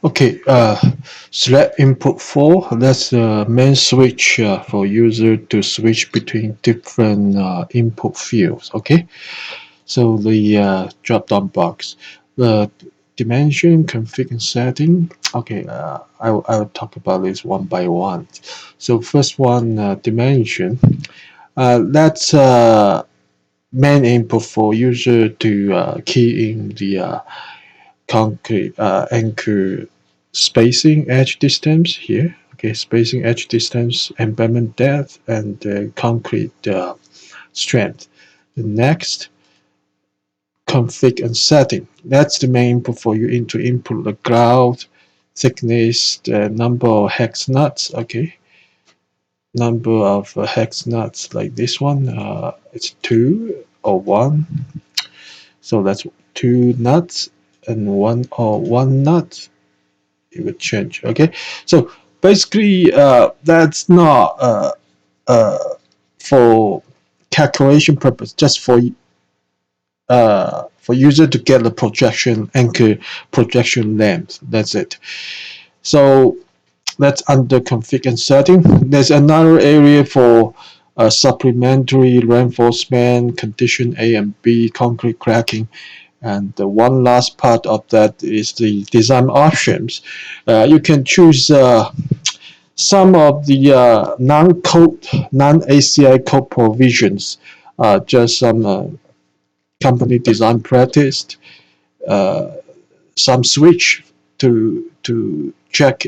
Okay, select input 4. That's the main switch for user to switch between different input fields. Okay, so the drop-down box, the dimension, config, and setting. Okay, I'll talk about this one by one. So first one, dimension. That's main input for user to key in the concrete anchor spacing edge distance here. Okay, spacing edge distance, embedment depth, and concrete strength. The next, config and setting. That's the main input for you into input the grout, thickness, the number of hex nuts. Okay, number of hex nuts like this one. It's 2 or 1. So that's 2 nuts and 1 nut. It would change. Okay, so basically that's not for calculation purpose, just for user to get the projection anchor projection length. That's it. So that's under config and setting. There's another area for supplementary reinforcement, condition A and B, concrete cracking. And the one last part of that is the design options. You can choose some of the non-ACI code provisions, just some company design practice, uh, some switch to check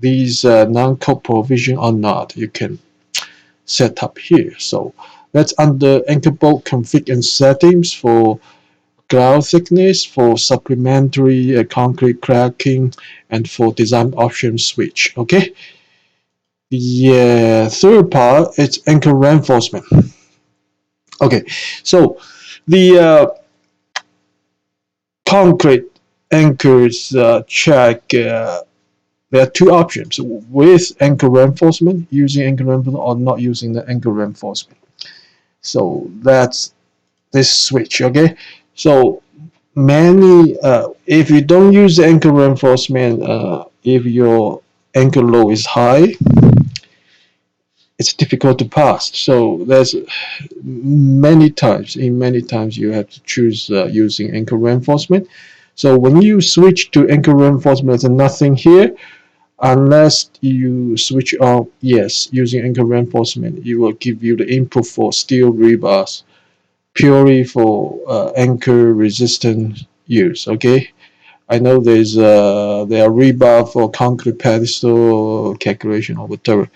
these non-code provision or not. You can set up here. So that's under anchor bolt config and settings for grout thickness, for supplementary concrete cracking, and for design option switch. Okay. The third part is anchor reinforcement. Okay, so the concrete anchors check. There are two options: with anchor reinforcement, using anchor reinforcement, or not using the anchor reinforcement. So that's this switch. Okay, so many if you don't use the anchor reinforcement, if your anchor load is high, it's difficult to pass. So there's many times you have to choose using anchor reinforcement. So when you switch to anchor reinforcement, there's nothing here unless you switch on yes using anchor reinforcement. It will give you the input for steel rebars purely for anchor resistant use. Okay, I know there are rebar for concrete pedestal calculation or whatever,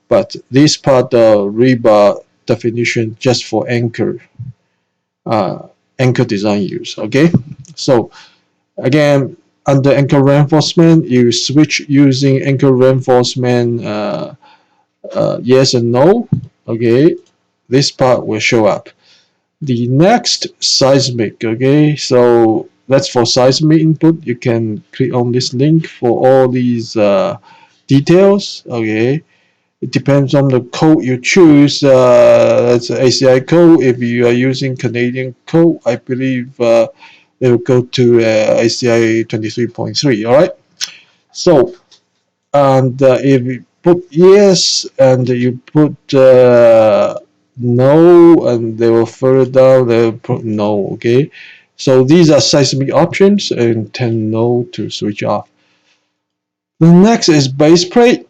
but this part rebar definition just for uh, anchor design use. Okay, so again, under anchor reinforcement, you switch using anchor reinforcement yes and no. Okay, this part will show up. The next, seismic. Okay, so that's for seismic input. You can click on this link for all these details. Okay, it depends on the code you choose. That's ACI code. If you are using Canadian code, I believe it will go to ACI 23.3. All right. So, and if you put yes and you put no, and they will further down, they will put no. Okay. So these are seismic options, and tell no to switch off. The next is base plate.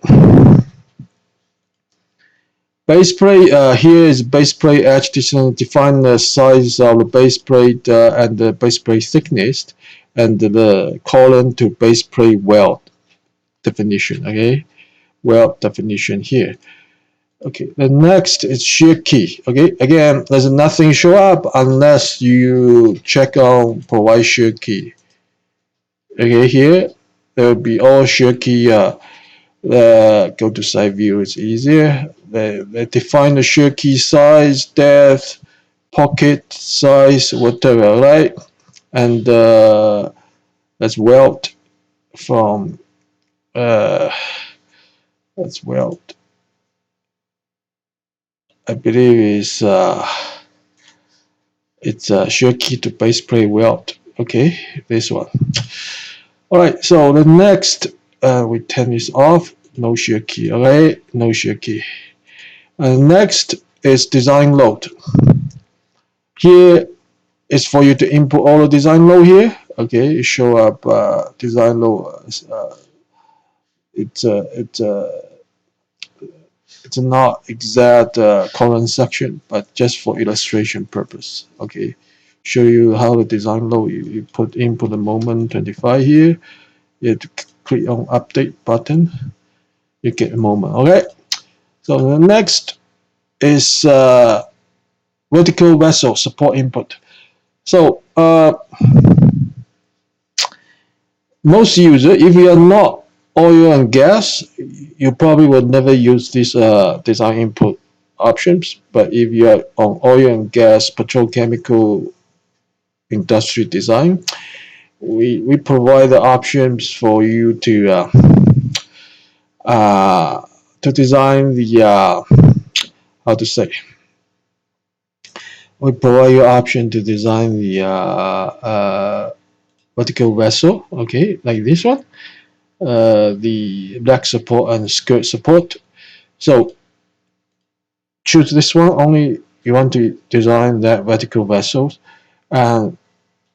Base plate, here is base plate edge distance. Define the size of the base plate and the base plate thickness, and the column to base plate weld definition. Okay, weld definition here. Okay, the next is shear key. Okay, again, there's nothing show up unless you check on provide shear key. Okay, here there will be all shear key. Go to side view, it's easier. They define the shear key size, depth, pocket size, whatever, right? And let's weld from, let's weld. I believe it's shear key to base plate weld. Okay, this one. All right, so the next, we turn this off, no shear key. Okay, no shear key. Next is design load. Here is for you to input all the design load here. Okay, it show up design load. It's it's not exact column section, but just for illustration purpose. Okay, show you how the design load. You put input the moment 25 here. You have to click on update button. You get a moment. Okay, so the next is vertical vessel support input. So most user, if you are not oil and gas, you probably would never use these design input options. But if you are on oil and gas, petrochemical industry design, we provide the options for you to design the how to say. We provide you option to design the vertical vessel. Okay, like this one. The back support and skirt support. So choose this one only you want to design that vertical vessels. And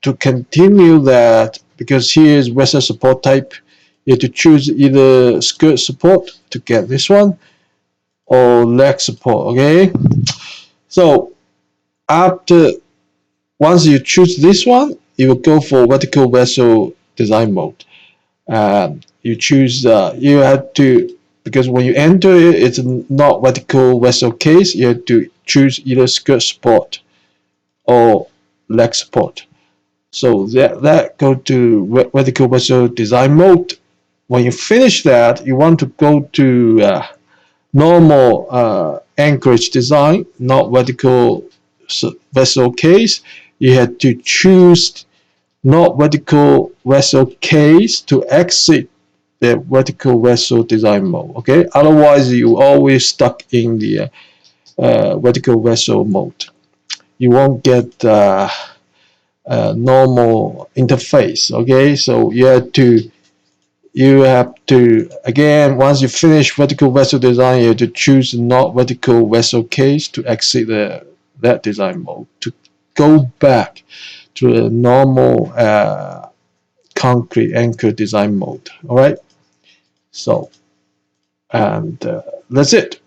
to continue that, because here is vessel support type, you have to choose either skirt support to get this one or leg support. Okay, so after once you choose this one, you will go for vertical vessel design mode. You choose you have to, because when you enter it, it's not vertical vessel case. You have to choose either skirt support or leg support. So that go to vertical vessel design mode. When you finish that, you want to go to normal anchorage design, not vertical vessel case. You have to choose not vertical vessel case to exit the vertical vessel design mode. Okay, otherwise you always stuck in the vertical vessel mode. You won't get normal interface. Okay, so you have to again, once you finish vertical vessel design, you have to choose not vertical vessel case to exit that design mode to go back to the normal concrete anchor design mode. All right, so and that's it.